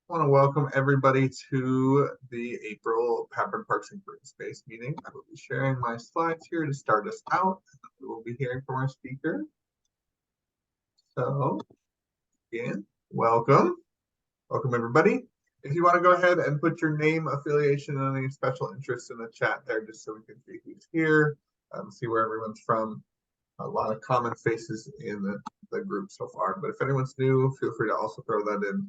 I want to welcome everybody to the April PAPREN Parks and Green Space meeting. I will be sharing my slides here to start us out. We will be hearing from our speaker. So, again, welcome. Welcome, everybody. If you want to go ahead and put your name, affiliation, and any special interests in the chat there, just so we can see who's here, see where everyone's from. A lot of common faces in the group so far, but if anyone's new, feel free to also throw that in.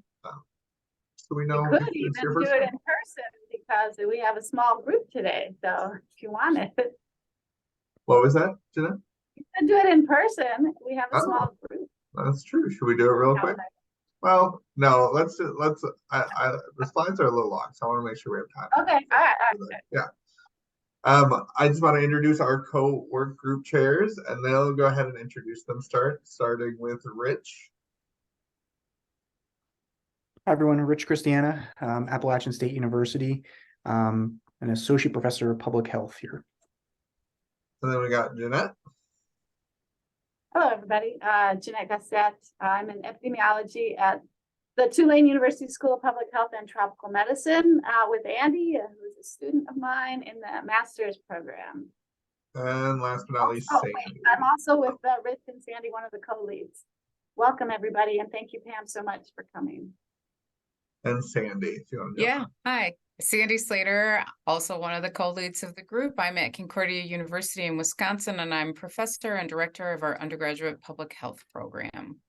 So we know you could even do it in person because we have a small group today. So if you want it. What was that, Jenna? You could do it in person. We have a small group. That's true. Should we do it real quick? Well, no, let's the slides are a little long, so I want to make sure we have time. Okay, all right. Yeah. I just want to introduce our co-work group chairs, and they'll go ahead and introduce them, starting with Rich. Hi, everyone. Rich Christiana, Appalachian State University, an associate professor of public health here. And then we got Jeanette. Hello, everybody. Jeanette Gassett. I'm in epidemiology at the Tulane University School of Public Health and Tropical Medicine with Andy, who is a student of mine in the master's program. And last but not least, Sandy. Wait, I'm also with Rich and Sandy, one of the co-leads. Welcome, everybody, and thank you, Pam, so much for coming. And Sandy, if you want to jump on. Hi, Sandy Slater, also one of the co-leads of the group. I'm at Concordia University in Wisconsin, and I'm professor and director of our undergraduate public health program.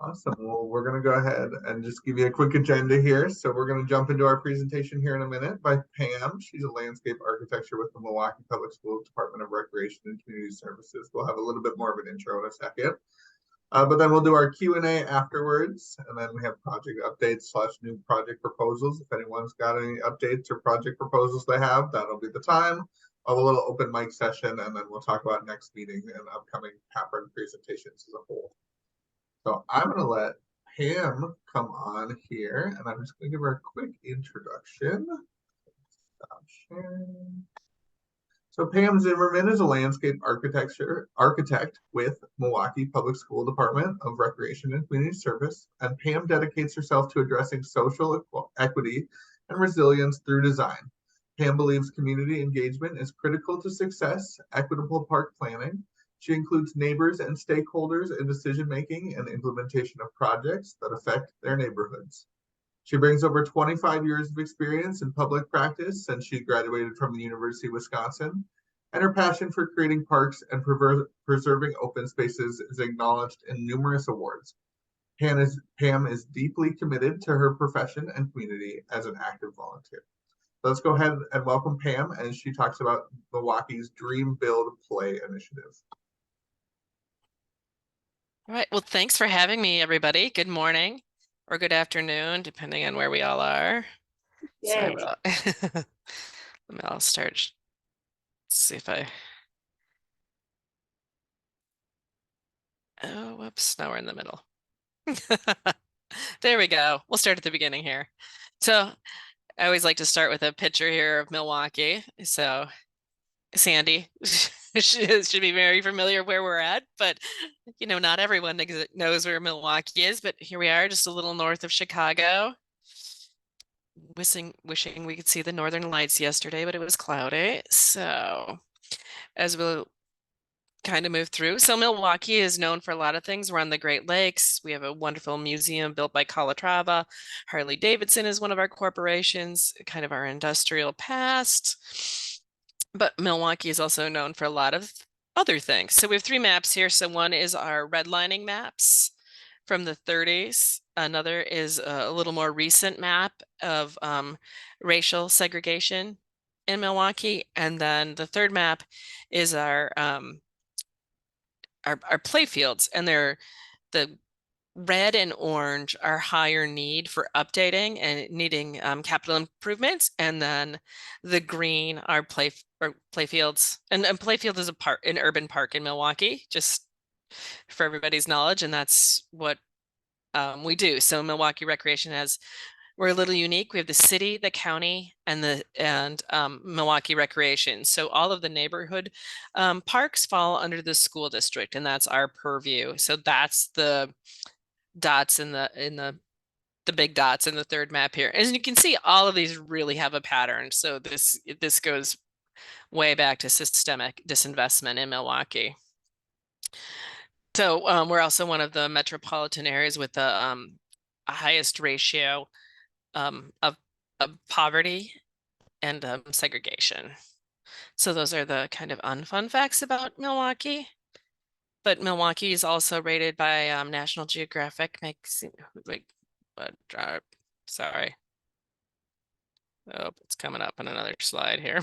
Awesome. Well, we're going to go ahead and just give you a quick agenda here. So we're going to jump into our presentation here in a minute by Pam. She's a landscape architecture with the Milwaukee Public Schools Department of Recreation and Community Services. We'll have a little bit more of an intro in a second. But then we'll do our Q&A afterwards, and then we have project updates / new project proposals. If anyone's got any updates or project proposals they have, that'll be the time. I'll have a little open mic session, and then we'll talk about next meeting and upcoming PAPREN presentations as a whole. So I'm going to let Pam come on here, and I'm just going to give her a quick introduction. Stop sharing. So Pam Zimmerman is a landscape architect with Milwaukee Public School Department of Recreation and Community Service, and Pam dedicates herself to addressing social equity and resilience through design. Pam believes community engagement is critical to success, equitable park planning. She includes neighbors and stakeholders in decision-making and implementation of projects that affect their neighborhoods. She brings over 25 years of experience in public practice since she graduated from the University of Wisconsin, and her passion for creating parks and preserving open spaces is acknowledged in numerous awards. Pam is deeply committed to her profession and community as an active volunteer. Let's go ahead and welcome Pam as she talks about Milwaukee's Dream Build Play initiative. All right, well, thanks for having me, everybody. Good morning or good afternoon, depending on where we all are. Sorry about I'll start. Let's see if oh, whoops, now we're in the middle. There we go. We'll start at the beginning here. So I always like to start with a picture here of Milwaukee. So Sandy should be very familiar where we're at, but you know, not everyone knows where Milwaukee is, but here we are, just a little north of Chicago. Wishing we could see the northern lights yesterday, but it was cloudy. So as we'll kind of move through, so Milwaukee is known for a lot of things. We're on the Great Lakes. We have a wonderful museum built by Calatrava. Harley Davidson is one of our corporations, kind of our industrial past. But Milwaukee is also known for a lot of other things. So we have 3 maps here. So one is our redlining maps from the 30s. Another is a little more recent map of racial segregation in Milwaukee. And then the third map is our playfields, and they're the red and orange are higher need for updating and needing capital improvements, and then the green are playfields. And Playfield is an urban park in Milwaukee, just for everybody's knowledge, and that's what we do. So Milwaukee Recreation we're a little unique. We have the city, the county, and Milwaukee Recreation. So all of the neighborhood parks fall under the school district, and that's our purview. So that's the dots in the the big dots in the third map here. As you can see, all of these really have a pattern. So this goes way back to systemic disinvestment in Milwaukee. So we're also one of the metropolitan areas with the highest ratio of poverty and segregation. So those are the kind of unfun facts about Milwaukee. But Milwaukee is also rated by National Geographic magazine. Wait, sorry. Oh, it's coming up on another slide here.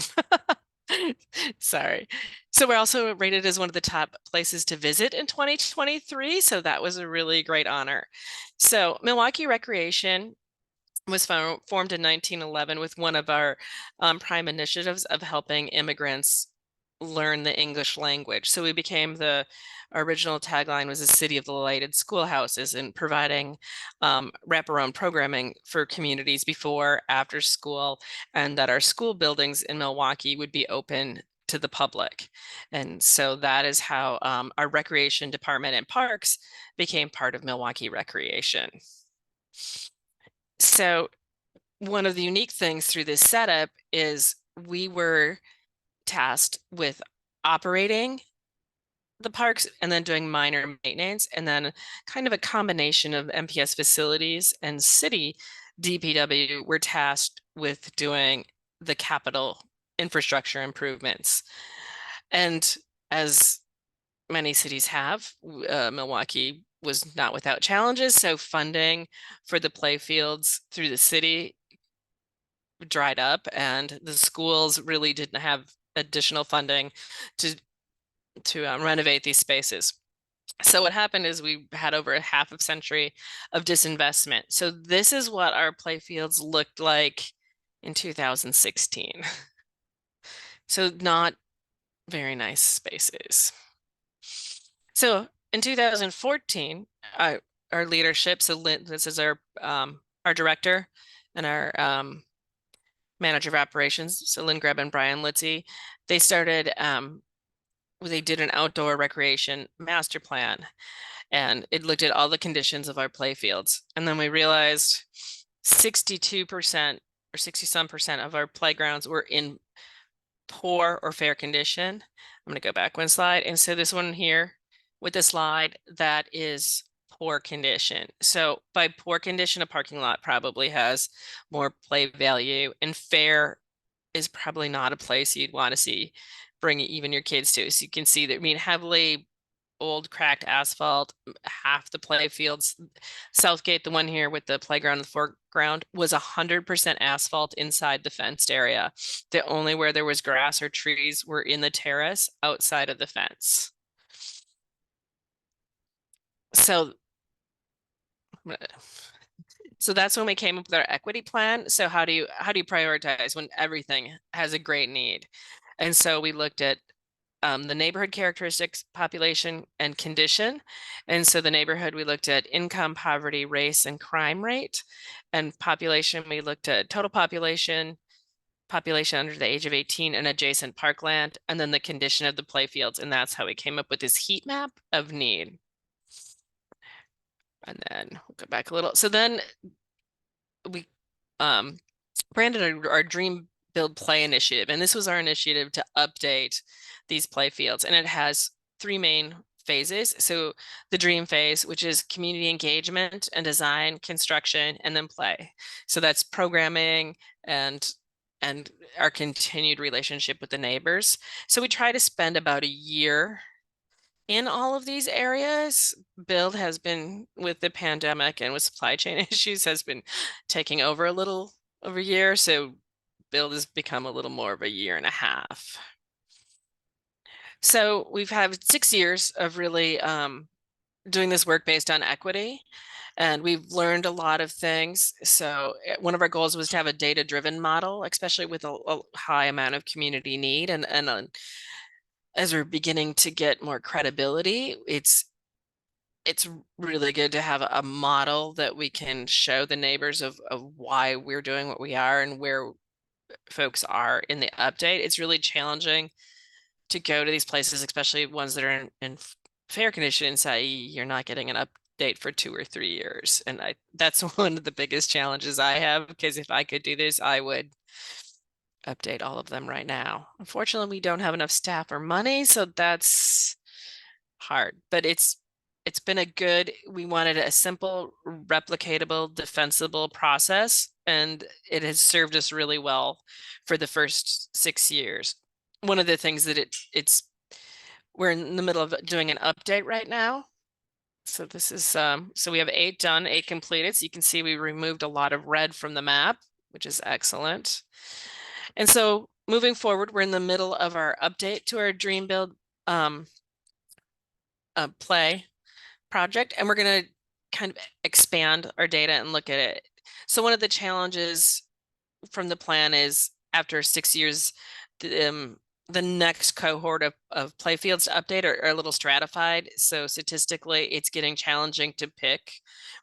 Sorry. So we're also rated as one of the top places to visit in 2023. So that was a really great honor. So Milwaukee Recreation was formed in 1911 with one of our prime initiatives of helping immigrants learn the English language. So we became our original tagline was the city of the lighted schoolhouses, and providing wraparound programming for communities before, after school, and that our school buildings in Milwaukee would be open to the public. And so that is how our recreation department and parks became part of Milwaukee Recreation. So one of the unique things through this setup is we were tasked with operating the parks and then doing minor maintenance, and then kind of a combination of MPS facilities and city DPW were tasked with doing the capital infrastructure improvements. And as many cities have, Milwaukee was not without challenges. So funding for the Playfields through the city dried up, and the schools really didn't have additional funding to renovate these spaces. So what happened is we had over a half a century of disinvestment. So this is what our playfields looked like in 2016. So not very nice spaces. So in 2014, our leadership, so this is our director and our manager of operations, so Lynn Greb and Brian Litzy, they started, they did an outdoor recreation master plan, and it looked at all the conditions of our playfields. And then we realized 62% or 60-some% of our playgrounds were in poor or fair condition. I'm going to go back one slide. And so this one here with the slide, that is poor condition. So by poor condition, a parking lot probably has more play value, and fair is probably not a place you'd want to see bring even your kids to. So you can see that, I mean, heavily old cracked asphalt, half the play fields. Southgate, the one here with the playground in the foreground, was 100% asphalt inside the fenced area. The only where there was grass or trees were in the terrace outside of the fence. So that's when we came up with our equity plan. So how do you prioritize when everything has a great need? And so we looked at the neighborhood characteristics, population, and condition. And so the neighborhood, we looked at income, poverty, race, and crime rate. And population, we looked at total population, population under the age of 18, and adjacent parkland, and then the condition of the playfields. And that's how we came up with this heat map of need. And then we'll go back a little. So then we branded our Dream Build Play initiative. And this was our initiative to update these play fields. And it has 3 main phases. So the dream phase, which is community engagement and design, construction, and then play. So that's programming and our continued relationship with the neighbors. So we try to spend about a year in all of these areas. Build has been, with the pandemic and with supply chain issues, has been taking over a little over a year. So build has become a little more of a year and a half. So we've had 6 years of really doing this work based on equity, and we've learned a lot of things. So one of our goals was to have a data-driven model, especially with a high amount of community need. And as we're beginning to get more credibility, it's really good to have a model that we can show the neighbors of why we're doing what we are and where folks are in the update. It's really challenging to go to these places, especially ones that are in fair condition, and say you're not getting an update for 2 or 3 years. And that's one of the biggest challenges I have, because if I could do this, I would update all of them right now. Unfortunately, we don't have enough staff or money, so that's hard, but it's been we wanted a simple, replicatable, defensible process, and it has served us really well for the first 6 years. One of the things that we're in the middle of doing an update right now. So this is, so we have 8 done, 8 completed. So you can see we removed a lot of red from the map, which is excellent. And so moving forward, we're in the middle of our update to our Dream Build play project, and we're going to kind of expand our data and look at it. So one of the challenges from the plan is, after 6 years, the next cohort of playfields to update are a little stratified. So statistically, it's getting challenging to pick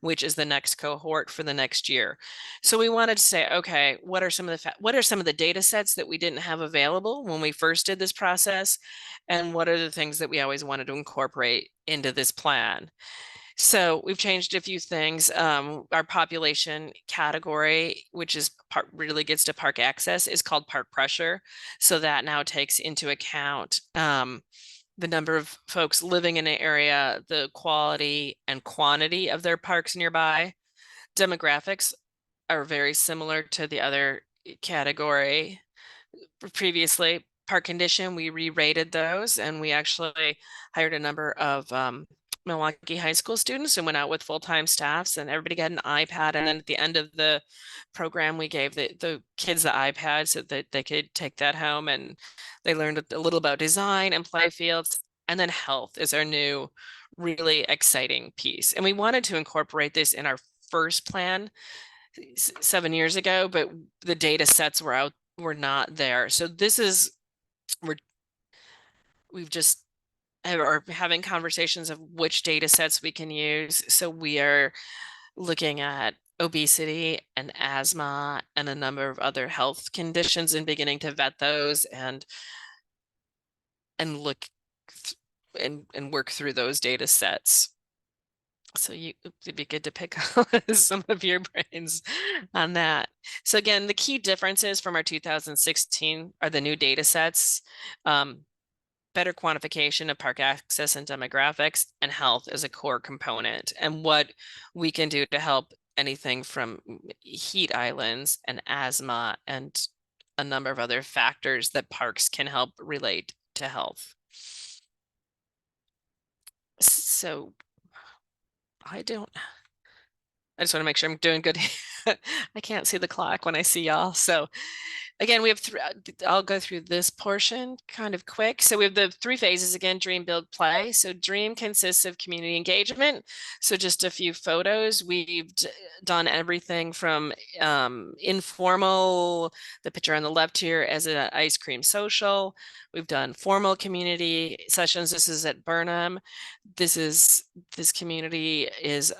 which is the next cohort for the next year. So we wanted to say, okay, what are some of the data sets that we didn't have available when we first did this process? And what are the things that we always wanted to incorporate into this plan? So we've changed a few things. Our population category, which is really gets to park access, is called park pressure. So that now takes into account the number of folks living in an area, the quality and quantity of their parks nearby. Demographics are very similar to the other category. Previously, park condition, we re-rated those, and we actually hired a number of Milwaukee high school students and went out with full-time staffs, and everybody got an iPad. And then at the end of the program, we gave the kids the iPad so that they could take that home, and they learned a little about design and play fields. And then health is our new really exciting piece. And we wanted to incorporate this in our first plan 7 years ago, but the data sets were not there. So this is, we've just are having conversations of which data sets we can use. So we are looking at obesity and asthma and a number of other health conditions and beginning to vet those and look and work through those data sets. So it'd be good to pick some of your brains on that. So again, the key differences from our 2016 are the new data sets. Better quantification of park access and demographics, and health as a core component, and what we can do to help anything from heat islands and asthma and a number of other factors that parks can help relate to health. So I just want to make sure I'm doing good. I can't see the clock when I see y'all. So again, we have I'll go through this portion kind of quick. So we have the 3 phases again: dream, build, play. So dream consists of community engagement. So just a few photos. We've done everything from informal, the picture on the left here, as an ice cream social. We've done formal community sessions. This is at Burnham. This community is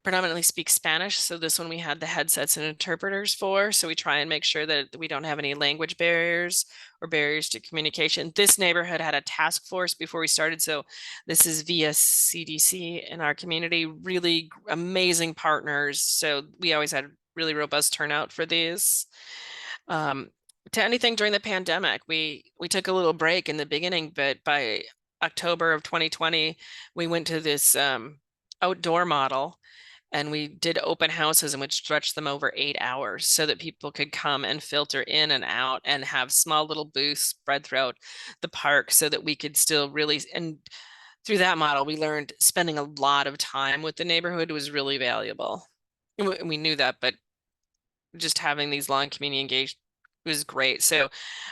predominantly speak Spanish. So this one we had the headsets and interpreters for. So we try and make sure that we don't have any language barriers or barriers to communication. This neighborhood had a task force before we started. So this is via CDC in our community, really amazing partners. So we always had really robust turnout for these. To anything during the pandemic, we took a little break in the beginning, but by October of 2020, we went to this outdoor model. And we did open houses and would stretch them over 8 hours so that people could come and filter in and out and have small little booths spread throughout the park so that we could still really, and through that model, we learned spending a lot of time with the neighborhood was really valuable. And we knew that, but just having these long community engaged was great. So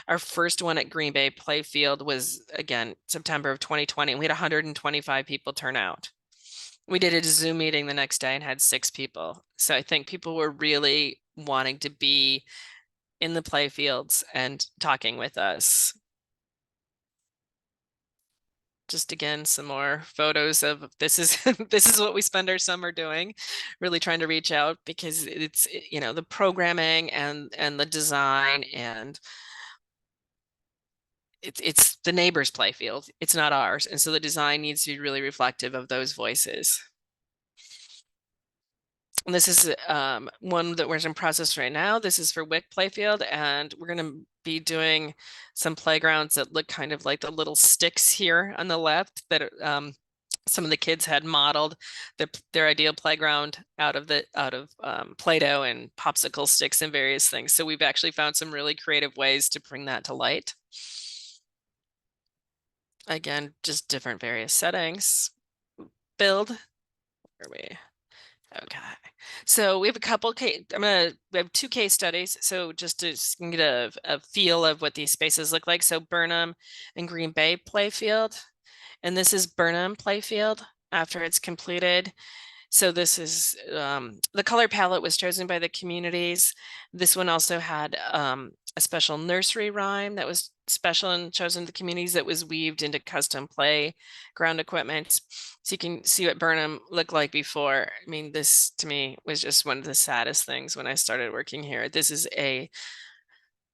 our first one at Green Bay Playfield was, again, September of 2020, and we had 125 people turn out. We did a Zoom meeting the next day and had 6 people. So I think people were really wanting to be in the play fields and talking with us. Just again, some more photos of this is this is what we spend our summer doing, really trying to reach out, because it's, you know, the programming and the design and it's the neighbor's playfield. It's not ours. And so the design needs to be really reflective of those voices. And this is one that we're in process right now. This is for Wick Playfield, and we're going to be doing some playgrounds that look kind of like the little sticks here on the left that some of the kids had modeled their ideal playground out of Play-Doh and popsicle sticks and various things. So we've actually found some really creative ways to bring that to light. Again, just different various settings. Build. Where are we? Okay. So we have a couple we have 2 case studies. So just to get a feel of what these spaces look like. So Burnham and Green Bay Playfield. And this is Burnham Playfield after it's completed. So this is the color palette was chosen by the communities. This one also had a special nursery rhyme that was special and chosen the communities that was weaved into custom playground equipment. So you can see what Burnham looked like before. I mean, this to me was just one of the saddest things when I started working here. This is a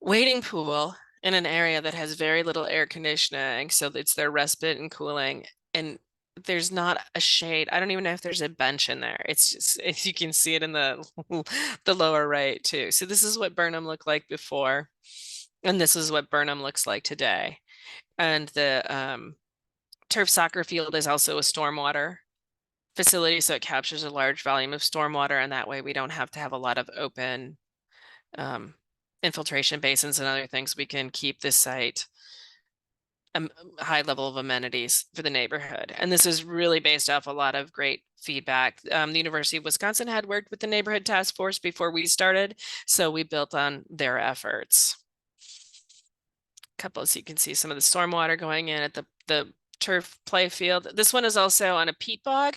wading pool in an area that has very little air conditioning. So it's their respite and cooling. And there's not a shade. I don't even know if there's a bench in there. It's just, you can see it in the lower right too. So this is what Burnham looked like before. And this is what Burnham looks like today. And the turf soccer field is also a stormwater facility. So it captures a large volume of stormwater. And that way we don't have to have a lot of open infiltration basins and other things. We can keep this site a high level of amenities for the neighborhood. And this is really based off a lot of great feedback. The University of Wisconsin had worked with the neighborhood task force before we started, so we built on their efforts. Couple, so you can see some of the stormwater going in at the turf play field. This one is also on a peat bog.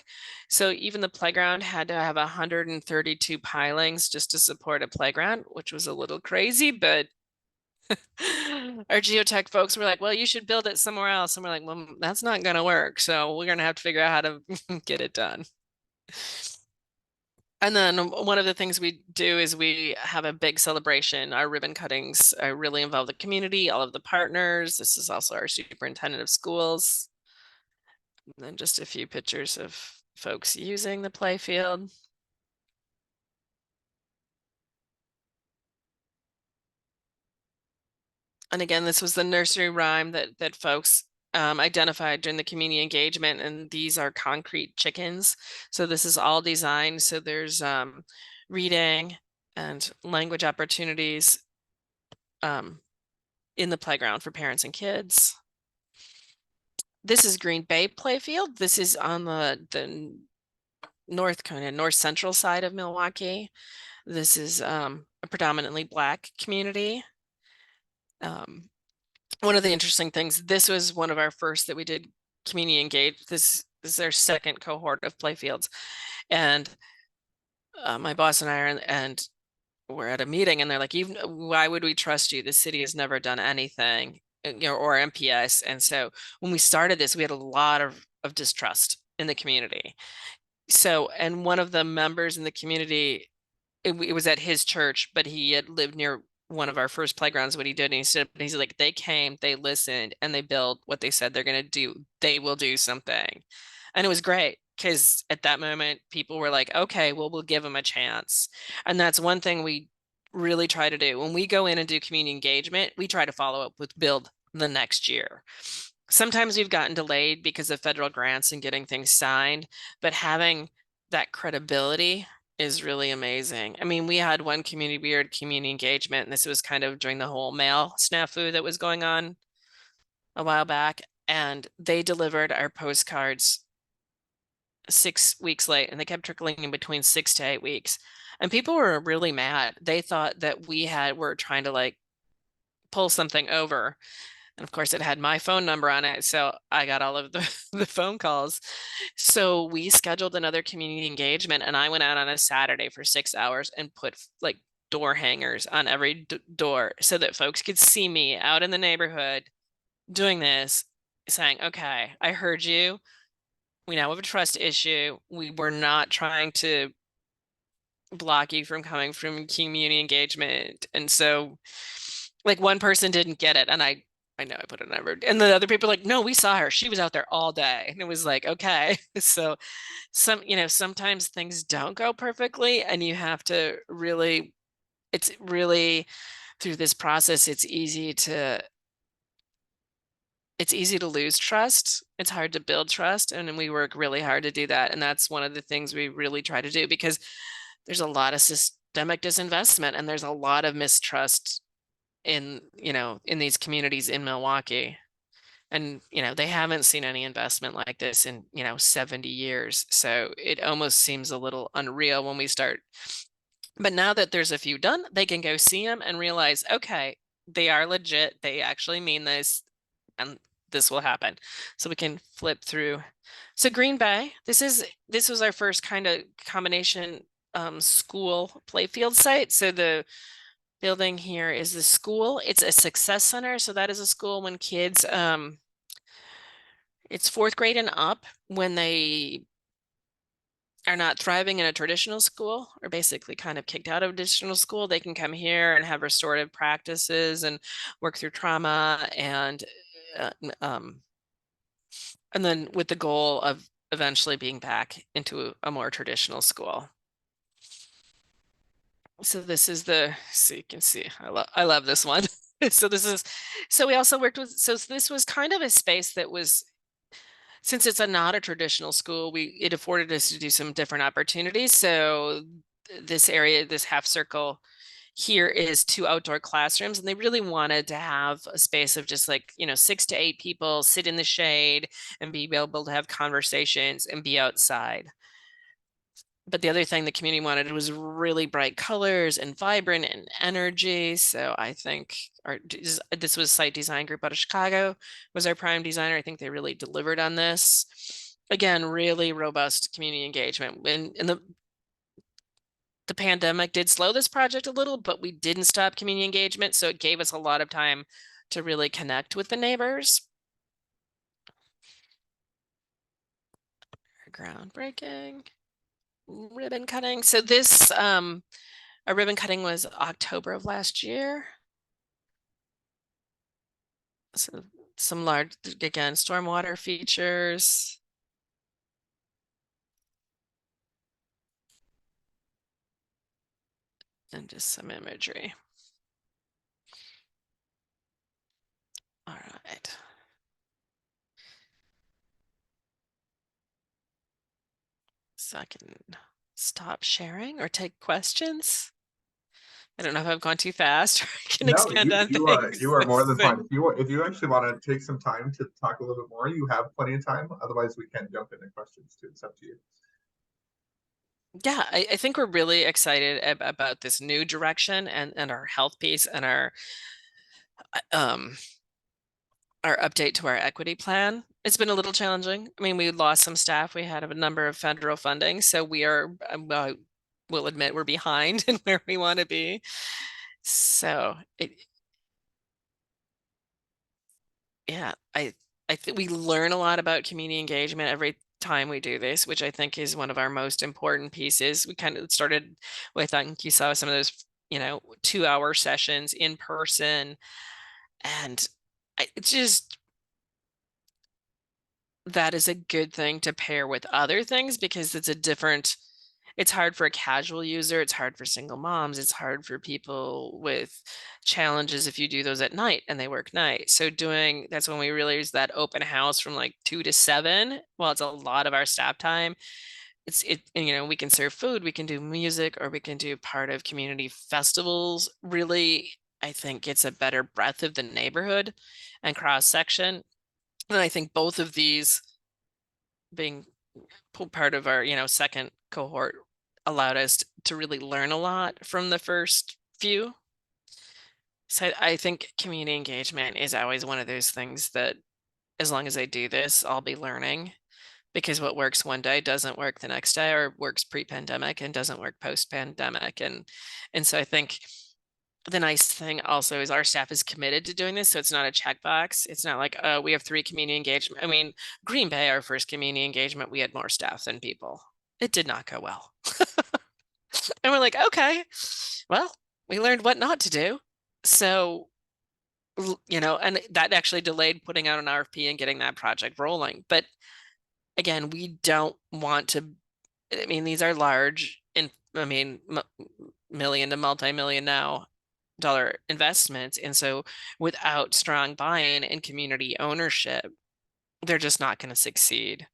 So even the playground had to have 132 pilings just to support a playground, which was a little crazy, but our geotech folks were like, well, you should build it somewhere else. And we're like, well, that's not going to work. So we're going to have to figure out how to get it done. And then one of the things we do is we have a big celebration. Our ribbon cuttings really involve the community, all of the partners. This is also our superintendent of schools. And then just a few pictures of folks using the play field. And again, this was the nursery rhyme that folks identified during the community engagement, and these are concrete chickens. So this is all designed. So there's reading and language opportunities in the playground for parents and kids. This is Green Bay Playfield. This is on the north central side of Milwaukee. This is a predominantly Black community. One of the interesting things, this was one of our first that we did community engage. This is our second cohort of playfields. And my boss and I and we're at a meeting and they're like, even why would we trust you? The city has never done anything, or MPS. And so when we started this, we had a lot of distrust in the community. So, and one of the members in the community, it was at his church, but he had lived near one of our first playgrounds. What he did, and he said, he's like, they came, they listened, and they built what they said they're going to do. They will do something. And it was great because at that moment, people were like, okay, well, we'll give them a chance. And that's one thing we really try to do. When we go in and do community engagement, we try to follow up with build the next year. Sometimes we've gotten delayed because of federal grants and getting things signed, but having that credibility is really amazing. I mean, we had one community engagement, and this was kind of during the whole mail snafu that was going on a while back, and they delivered our postcards 6 weeks late, and they kept trickling in between 6 to 8 weeks. And people were really mad. They thought that were trying to like pull something over. And of course, it had my phone number on it. So I got all of the phone calls. So we scheduled another community engagement, and I went out on a Saturday for 6 hours and put like door hangers on every door so that folks could see me out in the neighborhood doing this, saying, okay, I heard you. We now have a trust issue. We were not trying to block you from coming from community engagement. And so like one person didn't get it, and I I know I put a number. And the other people are like, no, we saw her. She was out there all day. And it was like, okay. So sometimes things don't go perfectly and you have to really, it's really through this process, it's easy to lose trust. It's hard to build trust. And we work really hard to do that. And that's one of the things we really try to do because there's a lot of systemic disinvestment and there's a lot of mistrust in these communities in Milwaukee. And they haven't seen any investment like this in 70 years. So it almost seems a little unreal when we start. But now that there's a few done, they can go see them and realize, okay, they are legit. They actually mean this, and this will happen. So we can flip through. So Green Bay, this was our first kind of combination school Playfield site. So the building here is the school. It's a success center. So that is a school when kids it's fourth grade and up, when they are not thriving in a traditional school or basically kind of kicked out of traditional school, they can come here and have restorative practices and work through trauma and then with the goal of eventually being back into a more traditional school. So this is so you can see, I love this one. So we also worked with, so this was kind of a space that was, since it's not a traditional school, it afforded us to do some different opportunities. So this area, this half circle here is 2 outdoor classrooms, and they really wanted to have a space of just 6 to 8 people sit in the shade and be able to have conversations and be outside. But the other thing the community wanted was really bright colors and vibrant and energy. So I think this was Site Design Group out of Chicago was our prime designer. I think they really delivered on this. Again, really robust community engagement. And the pandemic did slow this project a little, but we didn't stop community engagement. So it gave us a lot of time to really connect with the neighbors. Groundbreaking. Ribbon cutting. So this a ribbon cutting was October of last year. So some large, again, stormwater features. And just some imagery. All right. So I can stop sharing or take questions. I don't know if I've gone too fast or I can expand on things. You are more than fine. If you actually want to take some time to talk a little bit more, you have plenty of time. Otherwise, we can jump into questions too. It's up to you. Yeah, I think we're really excited about this new direction and our health piece and our update to our equity plan. It's been a little challenging. I mean, we lost some staff. We had a number of federal funding, so we are, we'll admit we're behind in where we want to be. So yeah, I think we learn a lot about community engagement every time we do this, which I think is one of our most important pieces. We kind of started with, I think you saw some of those, 2-hour sessions in person, and it's just, that is a good thing to pair with other things because it's hard for a casual user, it's hard for single moms, it's hard for people with challenges if you do those at night and they work night. So that's when we really use that open house from 2 to 7. Well, it's a lot of our staff time. We can serve food, we can do music, or we can do part of community festivals. Really, I think it's a better breadth of the neighborhood and cross section. And I think both of these being part of our, second cohort allowed us to really learn a lot from the first few. So I think community engagement is always one of those things that as long as I do this, I'll be learning, because what works one day doesn't work the next day, or works pre-pandemic and doesn't work post-pandemic. And so I think the nice thing also is our staff is committed to doing this. So it's not a checkbox. It's not like, we have 3 community engagement. I mean, Green Bay, our first community engagement, we had more staff than people. It did not go well. And we're like, okay, well, we learned what not to do. So you know, and that actually delayed putting out an RFP and getting that project rolling. But again, we don't want to, I mean, these are large, million to multi-million now dollar investments. And so without strong buy-in and community ownership, they're just not going to succeed.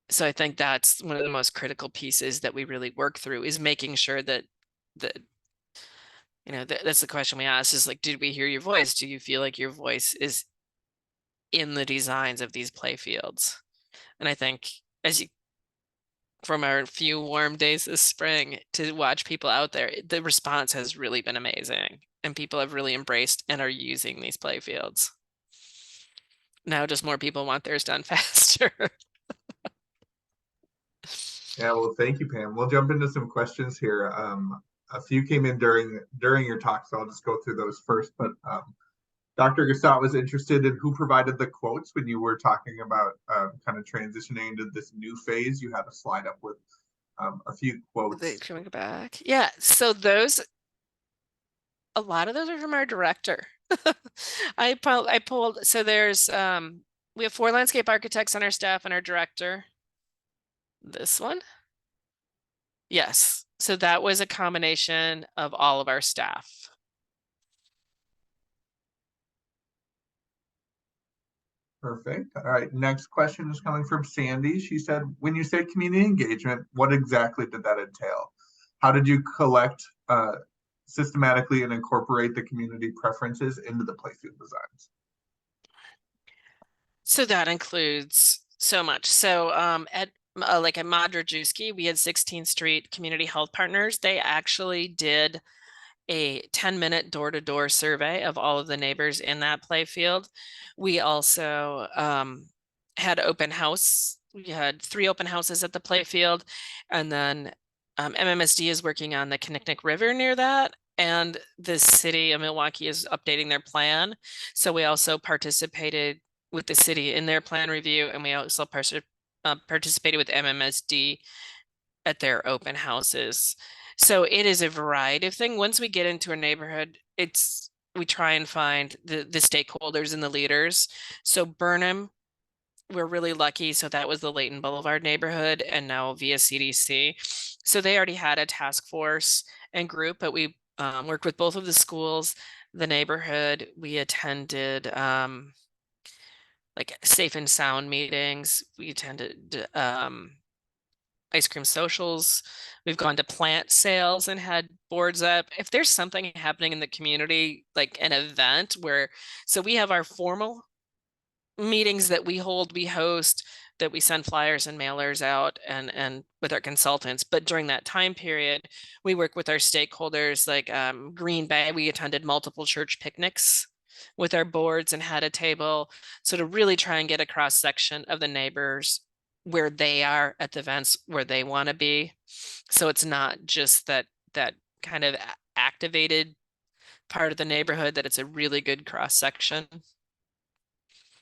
So I think that's one of the most critical pieces that we really work through, is making sure that that's the question we ask, is like, did we hear your voice? Do you feel like your voice is in the designs of these play fields? And I think from our few warm days this spring to watch people out there, the response has really been amazing, and people have really embraced and are using these play fields. Now just more people want theirs done faster. Yeah, well, thank you, Pam. We'll jump into some questions here. A few came in during your talk, so I'll just go through those first. But Dr. Gassat was interested in who provided the quotes when you were talking about kind of transitioning into this new phase. You had a slide up with a few quotes. Can we go back? Yeah, so a lot of those are from our director. I pulled, so there's we have 4 landscape architects on our staff and our director. This one. Yes, so that was a combination of all of our staff. Perfect. All right, next question is coming from Sandy. She said, when you say community engagement, what exactly did that entail? How did you collect systematically and incorporate the community preferences into the playfield designs? So that includes so much. So at Madrejewski, we had 16th Street Community Health Partners. They actually did a 10-minute door-to-door survey of all of the neighbors in that playfield. We also had open house. We had 3 open houses at the playfield, and then MMSD is working on the Kinnickinnic River near that, and the city of Milwaukee is updating their plan. So we also participated with the city in their plan review, and we also participated with MMSD at their open houses. So it is a variety of things. Once we get into a neighborhood, we try and find the stakeholders and the leaders. So Burnham, we're really lucky. So that was the Layton Boulevard neighborhood, and now via CDC. So they already had a task force and group, but we worked with both of the schools, the neighborhood. We attended like safe and sound meetings. We attended ice cream socials. We've gone to plant sales and had boards up. If there's something happening in the community, like an event so we have our formal meetings that we host, that we send flyers and mailers out and with our consultants. But during that time period, we work with our stakeholders, like Green Bay. We attended multiple church picnics with our boards and had a table. So to really try and get a cross section of the neighbors where they are at the events where they want to be. So it's not just that kind of activated part of the neighborhood, that it's a really good cross section.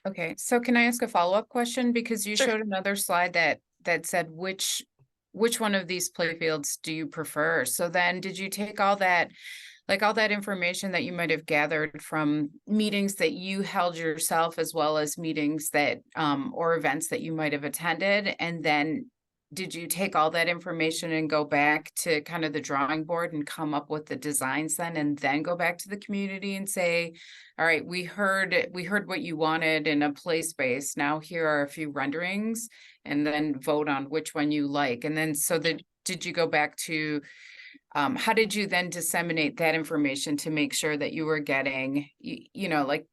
Okay, so can I ask a follow-up question? Because you Sure. showed another slide that said which one of these playfields do you prefer? So then did you take all that information that you might have gathered from meetings that you held yourself, as well as meetings that or events that you might have attended, and then did you take all that information and go back to kind of the drawing board and come up with the designs then, and then go back to the community and say, all right, we heard what you wanted in a play space. Now here are a few renderings, and then vote on which one you like. And then did you go back to how did you then disseminate that information to make sure that you were getting, like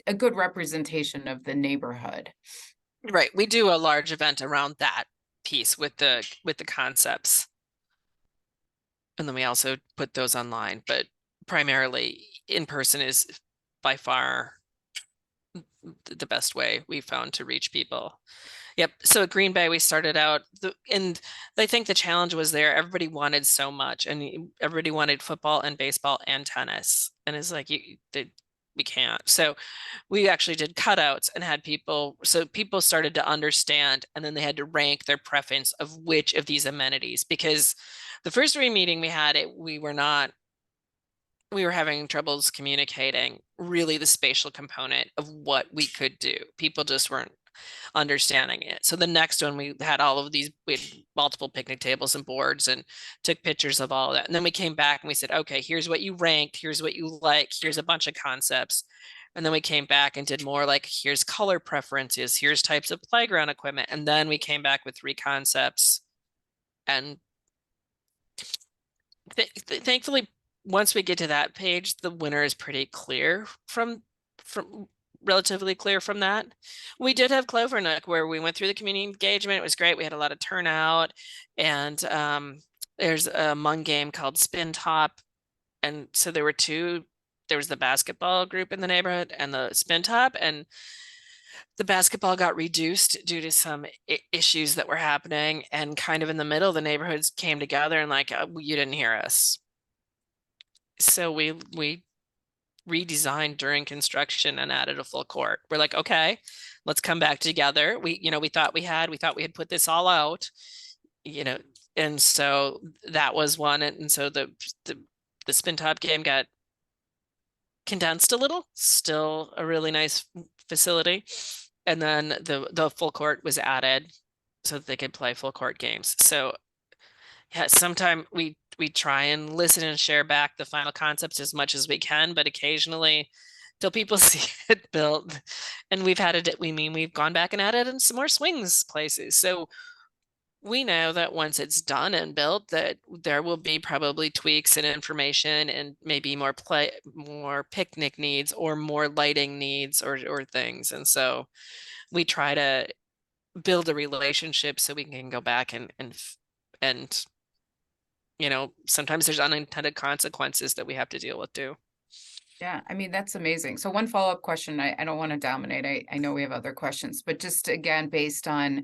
a good representation of the neighborhood? Right. We do a large event around that piece with the concepts. And then we also put those online, but primarily in person is by far the best way we found to reach people. Yep. So at Green Bay, we started out, and I think the challenge was there. Everybody wanted so much, and everybody wanted football and baseball and tennis. And it's like, we can't. So we actually did cutouts and had people started to understand, and then they had to rank their preference of which of these amenities, because the first meeting we had, we we were having troubles communicating really the spatial component of what we could do. People just weren't understanding it. So the next one, we had all of these, we had multiple picnic tables and boards and took pictures of all of that. And then we came back and we said, okay, here's what you ranked, here's what you like, here's a bunch of concepts. And then we came back and did more like, here's color preferences, here's types of playground equipment. And then we came back with 3 concepts. And thankfully, once we get to that page, the winner is pretty clear from relatively clear from that. We did have Clover Nook where we went through the community engagement. It was great. We had a lot of turnout, and there's a Hmong game called Spin Top. And so there were 2, there was the basketball group in the neighborhood and the Spin Top, and the basketball got reduced due to some issues that were happening, and kind of in the middle, the neighborhoods came together and like, you didn't hear us. So we redesigned during construction and added a full court. We're like, okay, let's come back together. We thought we had put this all out, and so that was one. And so the Spin Top game got condensed a little, still a really nice facility. And then the full court was added so that they could play full court games. So yeah, sometime we try and listen and share back the final concepts as much as we can, but occasionally till people see it built, and we've gone back and added in some more swings places. So we know that once it's done and built, that there will be probably tweaks and information and maybe more picnic needs or more lighting needs or things. And so we try to build a relationship so we can go back and sometimes there's unintended consequences that we have to deal with too. Yeah, I mean, that's amazing. So one follow-up question, I don't want to dominate. I know we have other questions, but just again, based on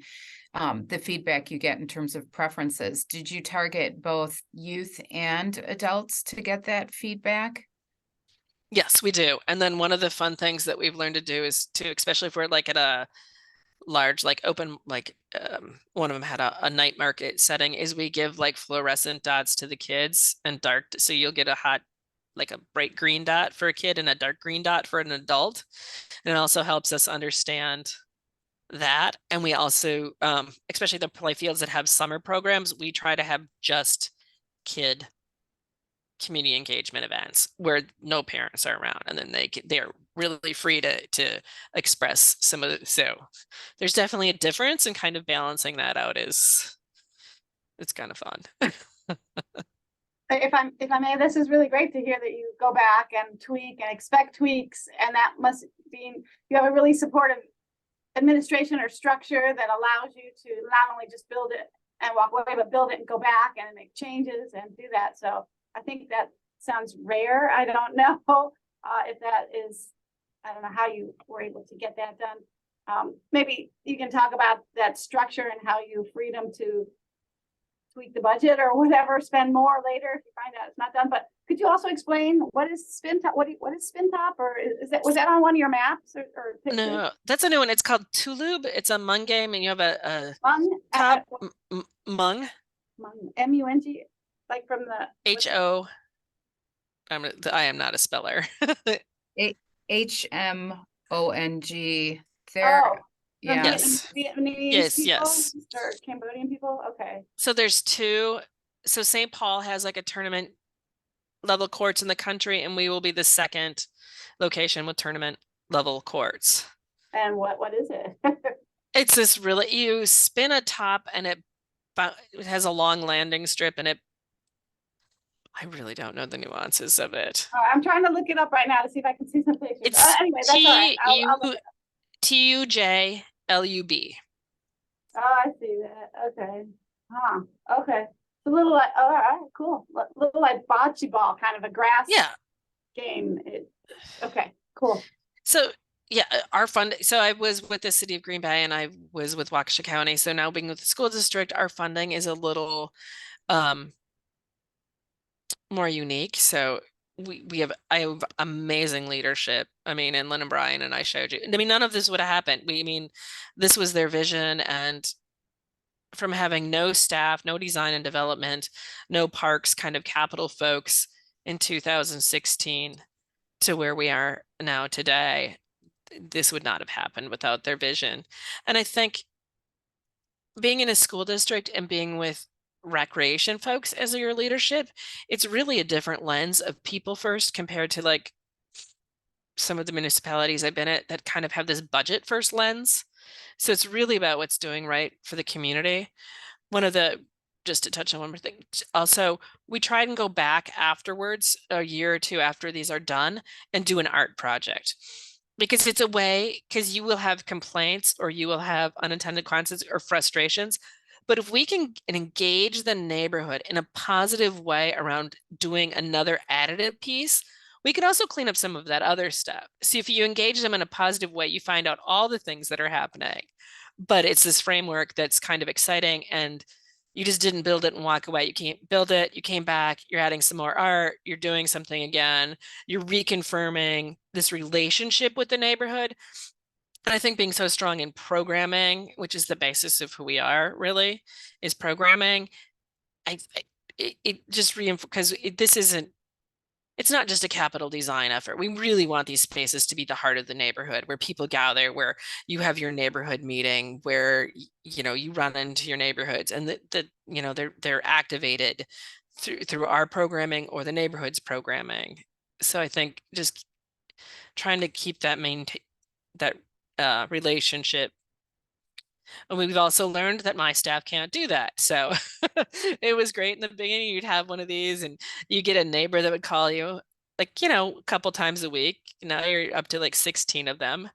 the feedback you get in terms of preferences, did you target both youth and adults to get that feedback? Yes, we do. And then one of the fun things that we've learned to do is to, especially if we're like at a large, like open, like one of them had a night market setting, is we give like fluorescent dots to the kids and dark. So you'll get like a bright green dot for a kid and a dark green dot for an adult. And it also helps us understand that. And we also, especially the Playfields that have summer programs, we try to have just kid community engagement events where no parents are around, and then they're really free to express some of it. So there's definitely a difference, and kind of balancing that out it's kind of fun. If I may, this is really great to hear that you go back and tweak and expect tweaks, and that must mean you have a really supportive administration or structure that allows you to not only just build it and walk away, but build it and go back and make changes and do that. So I think that sounds rare. I don't know if that is, I don't know how you were able to get that done. Maybe you can talk about that structure and how you freedom to tweak the budget or whatever, spend more later if you find out it's not done. But could you also explain what is Spin Top? What is Spin Top, or was that on one of your maps or pictures? No, that's a new one. It's called Tulub. It's a Hmong game, and you have a Hmong, top Hmong, M-U-N-G, like from the H-O. I am not a speller. H-M-O-N-G. There. Oh, Yeah. Yes. Vietnamese Yes, people, yes. or Cambodian people. Okay. So there's 2. So St. Paul has like a tournament level courts in the country, and we will be the second location with tournament level courts. And what is it? It's this really, you spin a top and it has a long landing strip, and I really don't know the nuances of it. I'm trying to look it up right now to see if I can see some pictures. It's Anyway, that's all right. I'll look it up. T-U-J-L-U-B. Oh, I see that. Okay. Huh. Okay. It's a little like, oh, all right, cool. Little like bocce ball, kind of a grass game. Okay, cool. So yeah, our fund. So I was with the city of Green Bay, and I was with Waukesha County. So now being with the school district, our funding is a little more unique. So I have amazing leadership. I mean, and Lynn and Brian and I showed you. I mean, none of this would have happened. This was their vision, and from having no staff, no design and development, no parks kind of capital folks, in 2016 to where we are now today, this would not have happened without their vision. And I think being in a school district and being with recreation folks as your leadership, it's really a different lens of people first compared to like some of the municipalities I've been at that kind of have this budget first lens. So it's really about what's doing right for the community. Just to touch on one more thing, also, we try and go back afterwards, a year or two after these are done, and do an art project. Because it's a way, because you will have complaints or you will have unintended consequences or frustrations. But if we can engage the neighborhood in a positive way around doing another additive piece, we can also clean up some of that other stuff. See, if you engage them in a positive way, you find out all the things that are happening. But it's this framework that's kind of exciting, and you just didn't build it and walk away. You can't build it. You came back, you're adding some more art, you're doing something again, you're reconfirming this relationship with the neighborhood. And I think being so strong in programming, which is the basis of who we are really, is programming. It just reinforces, because this isn't, it's not just a capital design effort. We really want these spaces to be the heart of the neighborhood, where people gather, where you have your neighborhood meeting, where you run into your neighborhoods, and they're activated through our programming or the neighborhood's programming. So I think just trying to keep that relationship. And we've also learned that my staff can't do that. So it was great in the beginning. You'd have one of these and you get a neighbor that would call you like, a couple times a week. Now you're up to like 16 of them,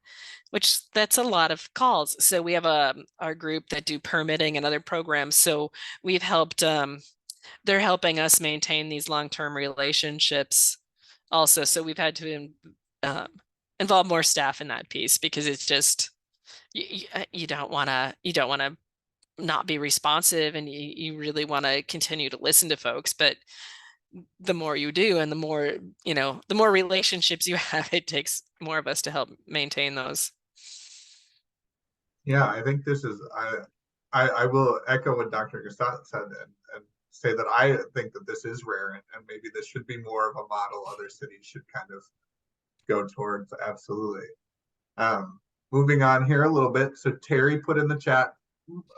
which that's a lot of calls. So we have our group that do permitting and other programs. So we've helped, they're helping us maintain these long-term relationships also. So we've had to involve more staff in that piece, because it's just, you don't want to not be responsive, and you really want to continue to listen to folks. But the more you do, and the more relationships you have, it takes more of us to help maintain those. Yeah, I think this is, I will echo what Dr. Gaston said, and say that I think that this is rare, and maybe this should be more of a model other cities should kind of go towards. Absolutely. Moving on here a little bit. So Terry put in the chat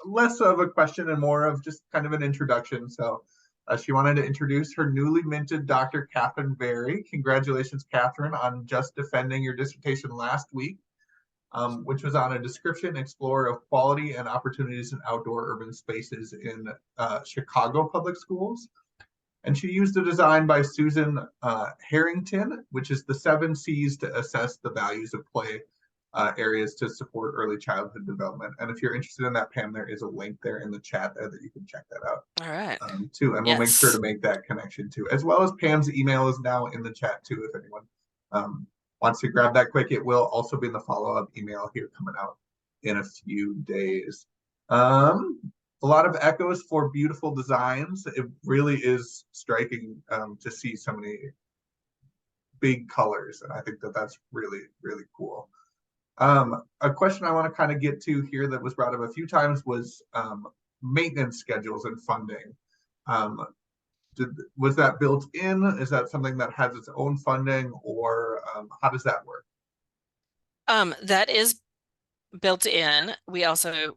less of a question and more of just kind of an introduction. So she wanted to introduce her newly minted Dr. Catherine Berry. Congratulations, Catherine, on just defending your dissertation last week, which was on a description explorer of quality and opportunities in outdoor urban spaces in Chicago public schools. And she used a design by Susan Harrington, which is the 7 C's to assess the values of play areas to support early childhood development. And if you're interested in that, Pam, there is a link there in the chat that you can check that out. All right. Too. And we'll make sure to make that connection too, as well as Pam's email is now in the chat too. If anyone wants to grab that quick, it will also be in the follow-up email here coming out in a few days. A lot of echoes for beautiful designs. It really is striking to see so many big colors, and I think that that's really, really cool. A question I want to kind of get to here that was brought up a few times was maintenance schedules and funding. Was that built in? Is that something that has its own funding, or how does that work? That is built in. We also,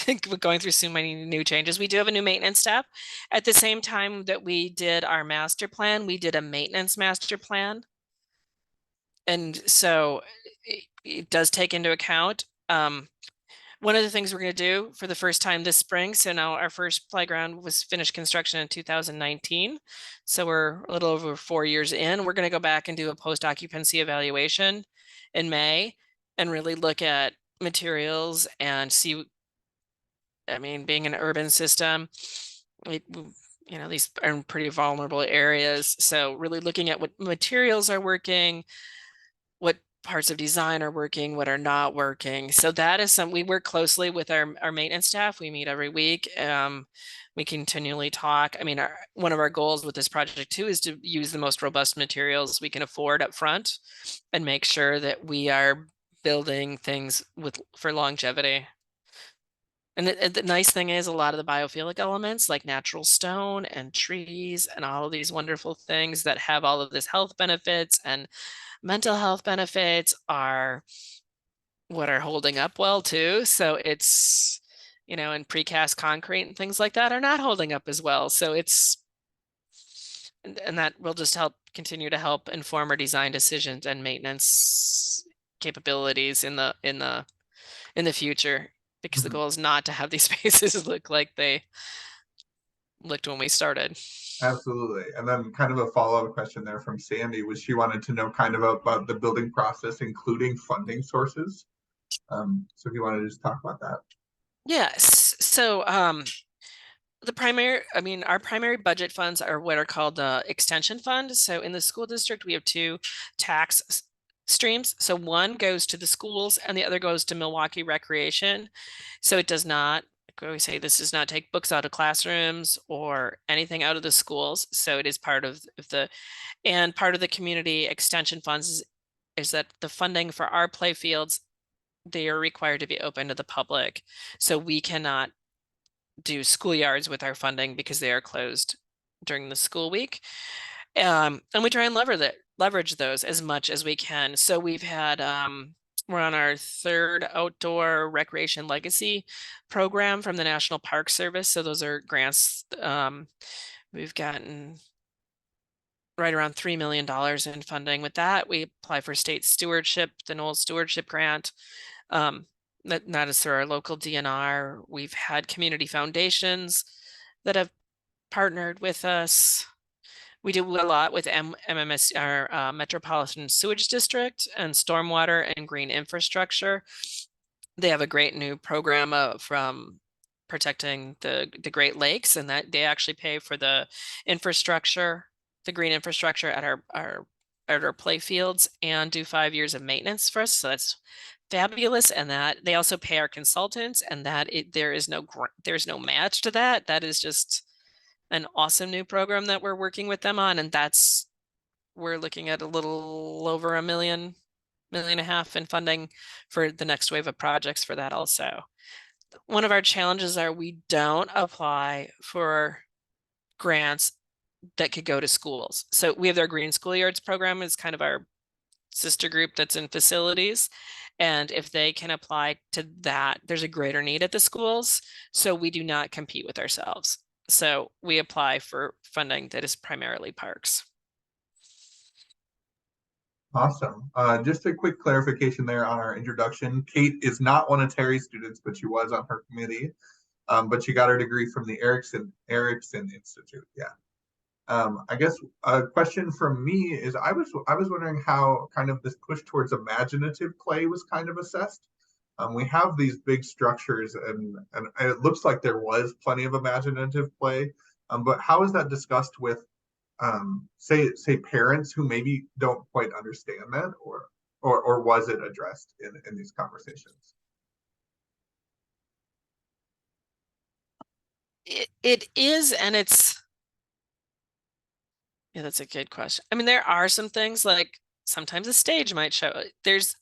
we're going through so many new changes. We do have a new maintenance staff. At the same time that we did our master plan, we did a maintenance master plan. And so it does take into account one of the things we're going to do for the first time this spring. So now our first playground was finished construction in 2019. So we're a little over 4 years in. We're going to go back and do a post-occupancy evaluation in May and really look at materials and see, I mean, being an urban system, these are pretty vulnerable areas. So really looking at what materials are working, what parts of design are working, what are not working. So that is we work closely with our maintenance staff. We meet every week. We continually talk. I mean, one of our goals with this project too is to use the most robust materials we can afford up front and make sure that we are building things for longevity. And the nice thing is a lot of the biophilic elements like natural stone and trees and all of these wonderful things that have all of this health benefits and mental health benefits are what are holding up well too. So it's, and precast concrete and things like that are not holding up as well. So it's, and that will just continue to help inform our design decisions and maintenance capabilities in the future, because the Mhm. goal is not to have these spaces look like they looked when we started. Absolutely. And then kind of a follow-up question there from Sandy was she wanted to know kind of about the building process, including funding sources. So if you want to just talk about that. Yes. So our primary budget funds are what are called extension funds. So in the school district, we have two tax streams. So one goes to the schools and the other goes to Milwaukee Recreation. So it does not, like we say, this does not take books out of classrooms or anything out of the schools. So it is part of part of the community extension funds is that the funding for our play fields, they are required to be open to the public. So we cannot do schoolyards with our funding because they are closed during the school week. And we try and leverage those as much as we can. So we've had, we're on our third outdoor recreation legacy program from the National Park Service. So those are grants. We've gotten right around $3 million in funding with that. We apply for state stewardship, the Knowles Stewardship Grant. That is through our local DNR. We've had community foundations that have partnered with us. We do a lot with MMS, our Metropolitan Sewage District, and stormwater and green infrastructure. They have a great new program from protecting the Great Lakes, and that they actually pay for the infrastructure, the green infrastructure at our play fields, and do 5 years of maintenance for us. So that's fabulous. And that they also pay our consultants, and that there's no match to that. That is just an awesome new program that we're working with them on. And we're looking at a little over $1.5 million in funding for the next wave of projects for that also. One of our challenges are we don't apply for grants that could go to schools. So we have our Green Schoolyards program is kind of our sister group that's in facilities. And if they can apply to that, there's a greater need at the schools. So we do not compete with ourselves. So we apply for funding that is primarily parks. Awesome. Just a quick clarification there on our introduction. Kate is not one of Terry's students, but she was on her committee. But she got her degree from the Erickson Institute. Yeah. I guess a question from me is I was wondering how kind of this push towards imaginative play was kind of assessed. We have these big structures and it looks like there was plenty of imaginative play. But how is that discussed with say parents who maybe don't quite understand that, or was it addressed in these conversations? It is, and yeah, that's a good question. I mean, there are some things like sometimes a stage might show. There's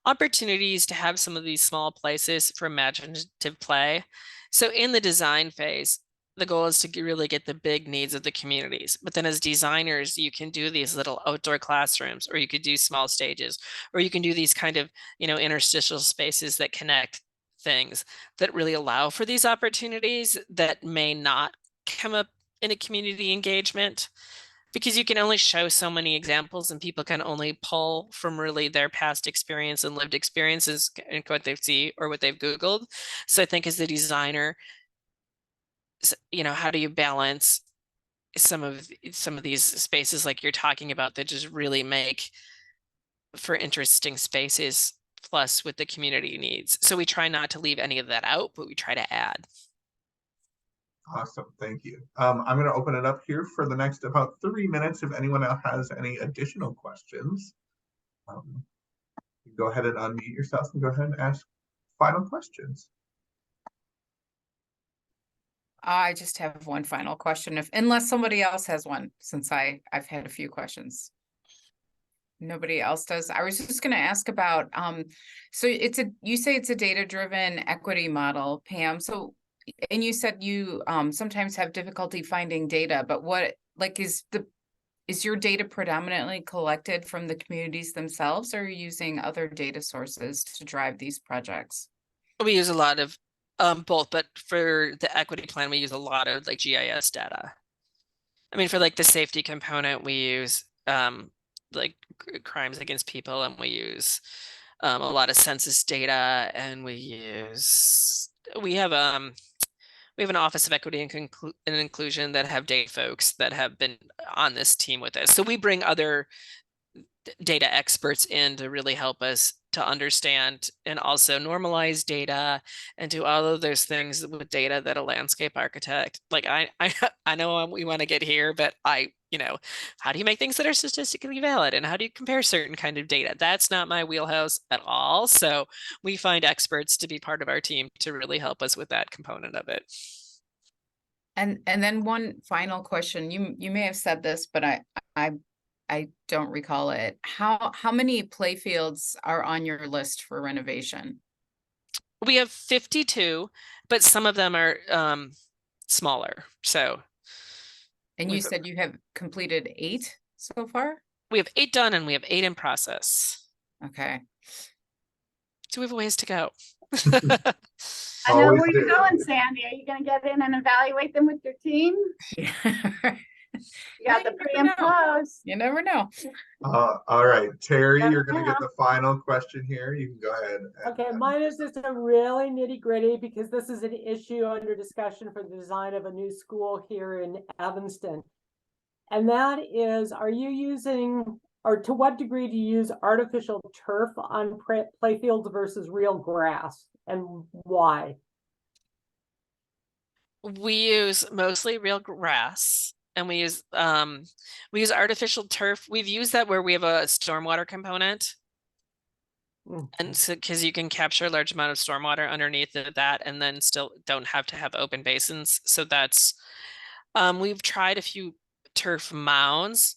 opportunities to have some of these small places for imaginative play. So in the design phase, the goal is to really get the big needs of the communities. But then as designers, you can do these little outdoor classrooms, or you could do small stages, or you can do these kind of, interstitial spaces that connect things that really allow for these opportunities that may not come up in a community engagement, because you can only show so many examples and people can only pull from really their past experience and lived experiences and what they've seen or what they've Googled. So I think as the designer, how do you balance some of these spaces like you're talking about that just really make for interesting spaces, plus with the community needs. So we try not to leave any of that out, but we try to add. Awesome, thank you. I'm going to open it up here for the next about 3 minutes. If anyone else has any additional questions, go ahead and unmute yourself and go ahead and ask final questions. I just have one final question, unless somebody else has one, since I've had a few questions. nobody else does. I was just gonna ask about, so you say it's a data-driven equity model, Pam, so, and you said you, sometimes have difficulty finding data, but what, like, is your data predominantly collected from the communities themselves, or are you using other data sources to drive these projects? We use a lot of both, but for the equity plan, we use a lot of like GIS data. I mean, for like the safety component, we use like crimes against people, and we use a lot of census data, and we have an Office of Equity and Inclusion that have data folks that have been on this team with us. So we bring other data experts in to really help us to understand and also normalize data and do all of those things with data that a landscape architect, like I know we want to get here, but how do you make things that are statistically valid, and how do you compare certain kind of data? That's not my wheelhouse at all. So we find experts to be part of our team to really help us with that component of it. And then one final question, you may have said this, but I don't recall it. How many playfields are on your list for renovation? We have 52, but some of them are smaller. So. And you said you have completed 8 so far? We have 8 done, and we have 8 in process. Okay. So we have a ways to go. I know Always where you're do. going, Sandy. Are you gonna get in and evaluate them with your team? Yeah. You got the You pre never and know. post. You never know. All right, Terry, Never you're going to get know. the final question here. You can go ahead. Okay, mine is just a really nitty gritty because this is an issue under discussion for the design of a new school here in Evanston. And that is, are you using, or to what degree do you use artificial turf on playfields versus real grass, and why? We use mostly real grass, and we use artificial turf. We've used that where we have a stormwater component. And so, because you can capture a large amount of stormwater underneath that, and then still don't have to have open basins. So that's, we've tried a few turf mounds,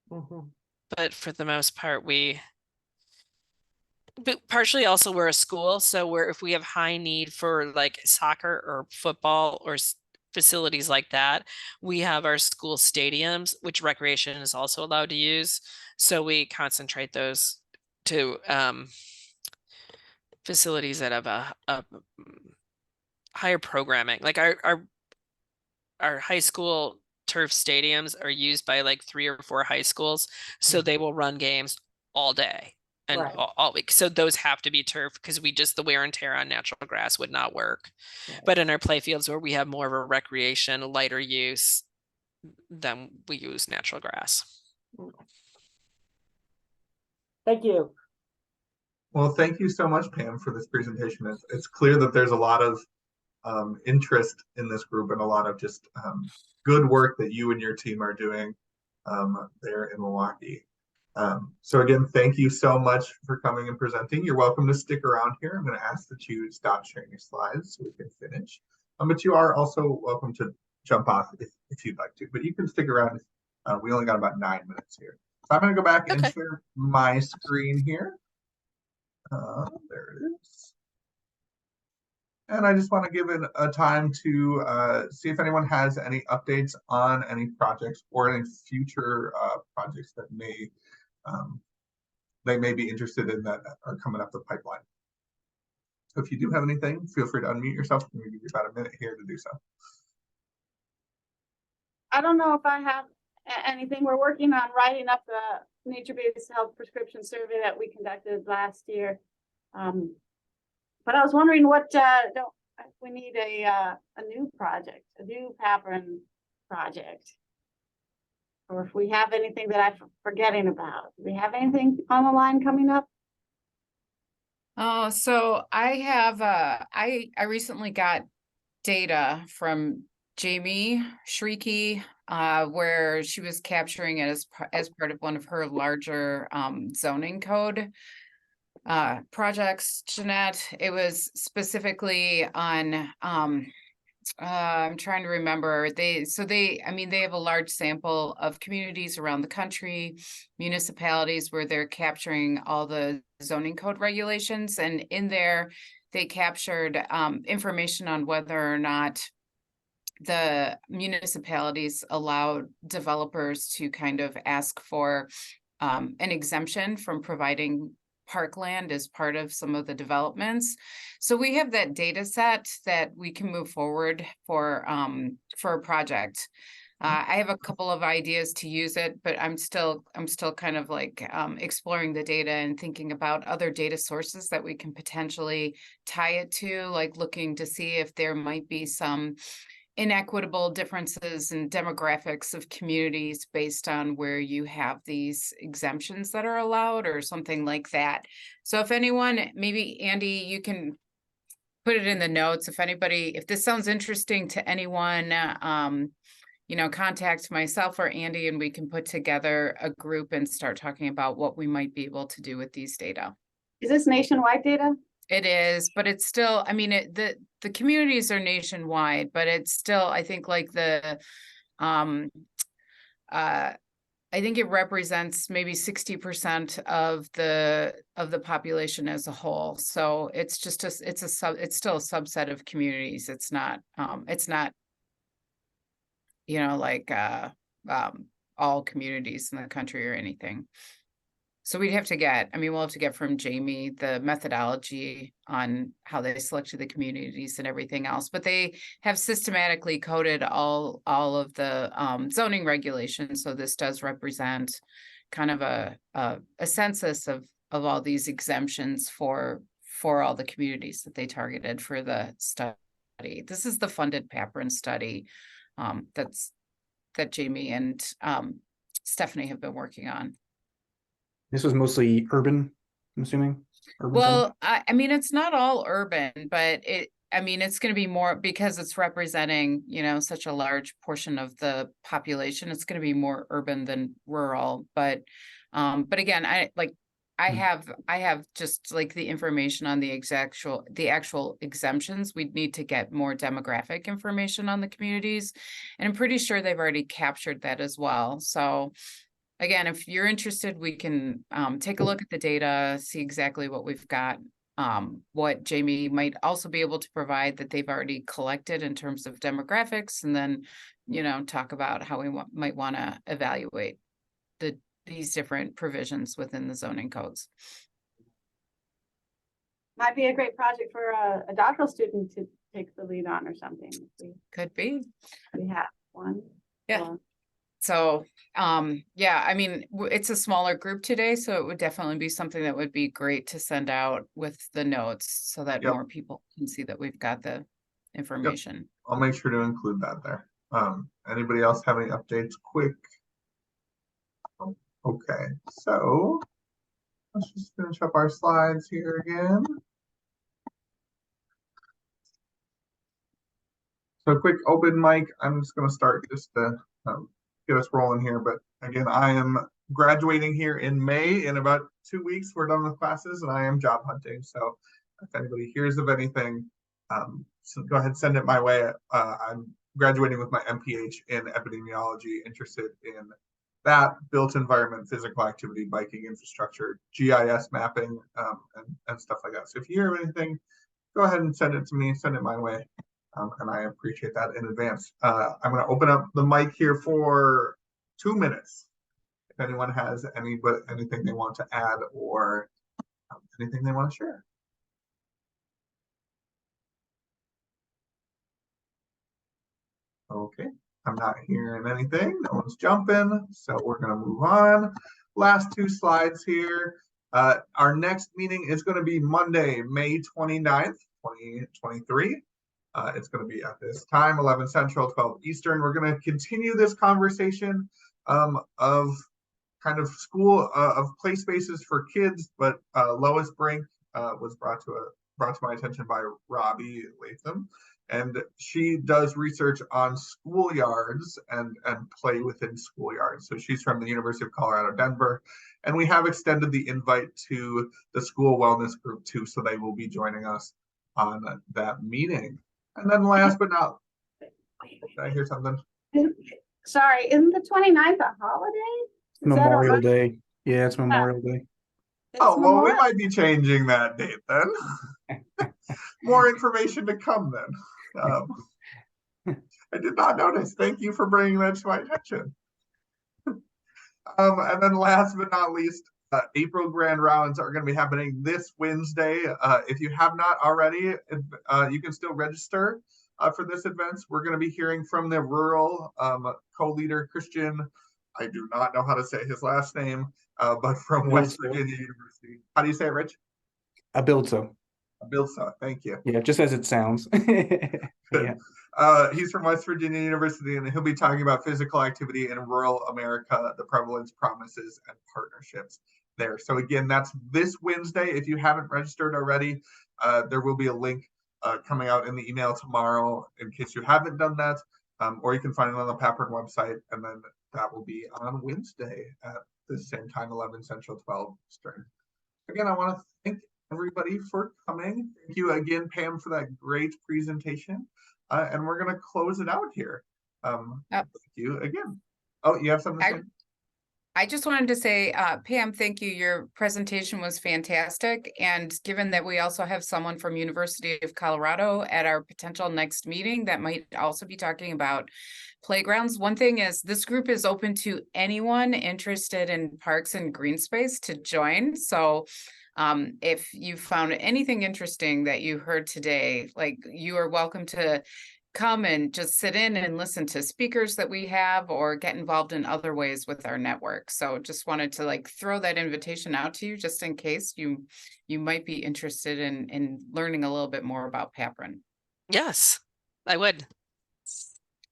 but for the most part, but partially also we're a school. So if we have high need for like soccer or football or facilities like that, we have our school stadiums, which recreation is also allowed to use. So we concentrate those to facilities that have a higher programming. Like our high school turf stadiums are used by like 3 or 4 high schools, so they will run games all day and Right. all week. So those have to be turf, because the wear and tear on natural grass would not work. Right. But in our play fields where we have more of a recreation, lighter use, then we use natural grass. Thank you. Well, thank you so much, Pam, for this presentation. It's clear that there's a lot of interest in this group, and a lot of just good work that you and your team are doing there in Milwaukee. So again, thank you so much for coming and presenting. You're welcome to stick around here. I'm going to ask that you stop sharing your slides so we can finish. But you are also welcome to jump off if you'd like to, but you can stick around. We only got about 9 minutes here. So I'm going to go back and share my screen here. There it is. And I just want to give it a time to see if anyone has any updates on any projects or any future projects that they may be interested in that are coming up the pipeline. So if you do have anything, feel free to unmute yourself. I'm going to give you about a minute here to do so. I don't know if I have anything. We're working on writing up the nature-based health prescription survey that we conducted last year. But I was wondering what we need a new project, a new PAPREN project, or if we have anything that I'm forgetting about. Do we have anything on the line coming up? Oh, so I have I recently got data from Jamie Shrieky, where she was capturing it as part of one of her larger zoning code projects, Jeanette. It was specifically on I'm trying to remember. I mean, they have a large sample of communities around the country, municipalities where they're capturing all the zoning code regulations. And in there, they captured information on whether or not the municipalities allowed developers to kind of ask for an exemption from providing parkland as part of some of the developments. So we have that data set that we can move forward for a project. I have a couple of ideas to use it, but I'm still kind of like exploring the data and thinking about other data sources that we can potentially tie it to, like looking to see if there might be some inequitable differences in demographics of communities based on where you have these exemptions that are allowed or something like that. So if anyone, maybe Andy, you can put it in the notes. If this sounds interesting to anyone, contact myself or Andy and we can put together a group and start talking about what we might be able to do with these data. Is this nationwide data? It is, but it's still, I mean, the communities are nationwide, but it's still, I think like I think it represents maybe 60% of the population as a whole. So it's just it's still a subset of communities. It's not like all communities in the country or anything. So we'll have to get from Jamie the methodology on how they selected the communities and everything else, but they have systematically coded all of the zoning regulations. So this does represent kind of a census of all these exemptions for all the communities that they targeted for the study. This is the funded PAPREN study that Jamie and Stephanie have been working on. This was mostly urban, I'm assuming. Well, I mean, it's not all urban, but it's going to be more because it's representing, such a large portion of the population. It's going to be more urban than rural, but again, I have just like the information on the actual exemptions. We'd need to get more demographic information on the communities, and I'm pretty sure they've already captured that as well. So again, if you're interested, we can take a look at the data, see exactly what we've got, what Jamie might also be able to provide that they've already collected in terms of demographics, and then, talk about how we might want to evaluate these different provisions within the zoning codes. Might be a great project for a doctoral student to take the lead on or something. Could be. We have one. Yeah. So, I mean, it's a smaller group today, so it would definitely be something that would be great to send out with the notes so that more people can see that we've got the information. I'll make sure to include that there. Anybody else have any updates quick? Okay, so let's just finish up our slides here again. So quick open mic. I'm just going to start just to get us rolling here. But again, I am graduating here in May. In about 2 weeks, we're done with classes, and I am job hunting. So if anybody hears of anything, so go ahead and send it my way. I'm graduating with my MPH in epidemiology, interested in that, built environment, physical activity, biking infrastructure, GIS mapping, and stuff like that. So if you hear of anything, go ahead and send it to me, send it my way. And I appreciate that in advance. I'm going to open up the mic here for 2 minutes. If anyone has anything they want to add or anything they want to share. Okay, I'm not hearing anything. No one's jumping. So we're going to move on. Last 2 slides here. Our next meeting is going to be Monday, May 29th, 2023. It's going to be at this time, 11 Central, 12 Eastern. We're going to continue this conversation of kind of school of play spaces for kids, but Lois Brink was brought to my attention by Robbie Latham, and she does research on schoolyards and play within schoolyards. So she's from the University of Colorado, Denver, and we have extended the invite to the school wellness group too, so they will be joining us on that meeting. And then last but not Did I hear something? Sorry, isn't the 29th a holiday? Is that a Memorial Monday? Day. Yeah, it's Memorial Day. It's Oh, well, we Memorial- might be changing that date then. More information to come then. I did not notice. Thank you for bringing that to my attention. And then last but not least, April grand rounds are going to be happening this Wednesday. If you have not already, you can still register for this event. We're going to be hearing from the rural co-leader Christian. I do not know how to say his last name, but from West Bilso. Virginia University. How do you say it, Rich? Abilto. Bilso. Thank you. Yeah, just as it sounds. Yeah. He's from West Virginia University, and he'll be talking about physical activity in rural America, the prevalence, promises, and partnerships there. So again, that's this Wednesday. If you haven't registered already, there will be a link coming out in the email tomorrow in case you haven't done that, or you can find it on the PAPREN website, and then that will be on Wednesday at the same time, 11 Central, 12 Eastern. Again, I want to thank everybody for coming. Thank you again, Pam, for that great presentation. And we're going to close it out here. Thank you again. Oh, you have something to say? I just wanted to say, Pam, thank you. Your presentation was fantastic. And given that we also have someone from University of Colorado at our potential next meeting that might also be talking about playgrounds. One thing is this group is open to anyone interested in parks and green space to join. So if you found anything interesting that you heard today, like you are welcome to come and just sit in and listen to speakers that we have or get involved in other ways with our network. So just wanted to like throw that invitation out to you just in case you might be interested in learning a little bit more about PAPREN. Yes, I would.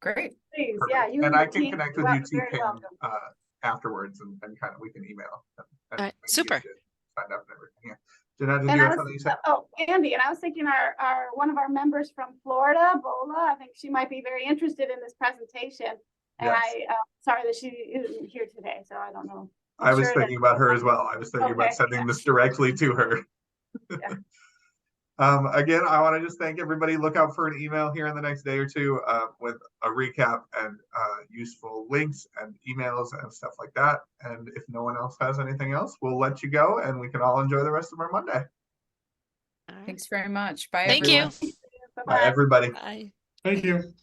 Great. Please, yeah. You And the I can team, connect you with are you too, very Pam, welcome. afterwards and kind of we can email. And All right, maybe super. get you signed up and everything. Yeah. Jeanette, did And you I have was, something you said? oh, Andy, and I was thinking our one of our members from Florida, Bola, I think she might be very interested in this presentation. And Yes. sorry that she isn't here today, so I don't know. I'm I was sure that- thinking about her as well. I was thinking about Okay, sending yeah. this directly to her. Yeah. Again, I want to just thank everybody. Look out for an email here in the next day or two with a recap and useful links and emails and stuff like that. And if no one else has anything else, we'll let you go and we can all enjoy the rest of our Monday. All right. Thanks very much. Bye, Thank everyone. you. Bye-bye. Bye, everybody. Bye. Thank you.